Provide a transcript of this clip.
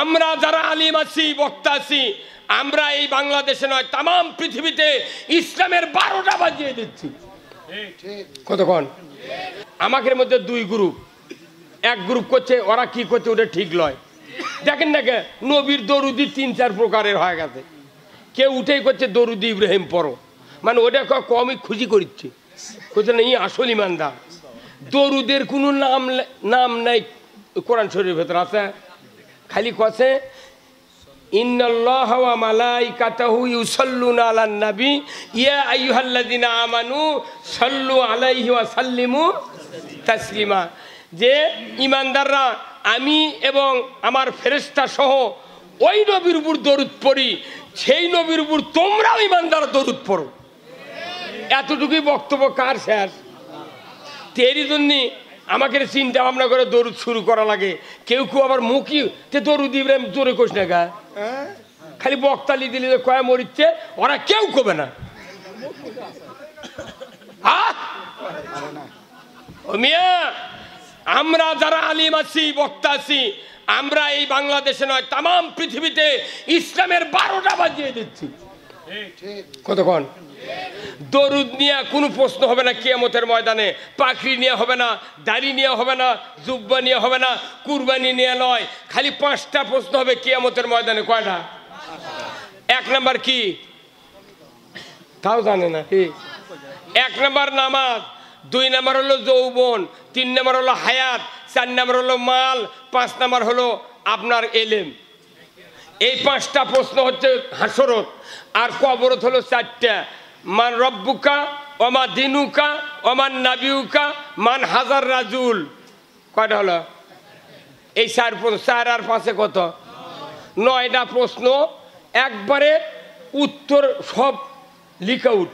আমরা যারা আলিম আছি, বক্তা আছি, আমরা এই বাংলাদেশে নয় তাম পৃথিবীতে ইসলামের 12টা বাজিয়ে দিচ্ছি। কতক্ষণ? আমাদের মধ্যে দুই গ্রুপ, এক গ্রুপ করছে ওরা কি করছে ওটা ঠিক নয়। দেখেন না নবীর দরুদি 3-4 প্রকারের হয়ে গেছে। কেউ উঠেই করছে দরুদি ইব্রাহিম পড়ো, মানে ওটা কমই খুশি করছে, কোথাও নেই আসল ইমানদার। দরুদের কোনো নাম নাই কোরআন শরীফের ভেতর আছে, খালি কছে ইন্নাল্লাহা ওয়া মালাইকাতাহু ইউসাল্লুনা আলান নবী ইয়া আইয়ুহাল্লাযিনা আমানু সাল্লু আলাইহি ওয়া সাল্লিমু তাসলিমা। যে ইমানদাররা আমি এবং আমার ফেরেশতা সহ ওই নবীর উপর দরুদ পড়ি, সেই নবীর উপর তোমরাও ইমানদার দরুদ পড়ো। এতটুকুই বক্তব্য কার শেষ। তেরই জন্য আমাকে চিন্তা ভাবনা করে দরুদ শুরু করা লাগে। কেউ কেউ আবার মুখি তে দরুদ ইব্রাহিম জোরে কোষ না গা, খালি বক্তালি দিলে কয়া মরিচ্ছে, ওরা কেউ কবে না। মিয়া আমরা যারা আলিম আছি, বক্তা আছি, আমরা এই বাংলাদেশে নয় তাম পৃথিবীতে ইসলামের 12টা বাজিয়ে দিচ্ছি। কতক্ষণ? দরুদ নিয়ে কোনো প্রশ্ন হবে না কিয়ামতের ময়দানে, পাখি নিয়ে হবে না, দাড়ি নিয়ে হবে না, জুব্বা নিয়ে হবে না, কুরবানি নিয়ে নয়, খালি 5টা প্রশ্ন হবে কিয়ামতের ময়দানে। কয়টা? 1 নাম্বার কি তাও জানে না। 1 নাম্বার নামাজ, 2 নাম্বার হলো যৌবন, 3 নাম্বার হলো হায়াত, 4 নাম্বার হলো মাল, 5 নাম্বার হলো আপনার এলেম। এই 5টা প্রশ্ন হচ্ছে হাসরত। আর কবরত হলো 4টা, মান রব্বুকা ওমা দিনুকা ওমান নাবিউকা মান হাজার রাজুল। কয়টা হলো? এই 4 আর 5 কত? 9টা প্রশ্ন, একবারে উত্তর সব লিখ আউট।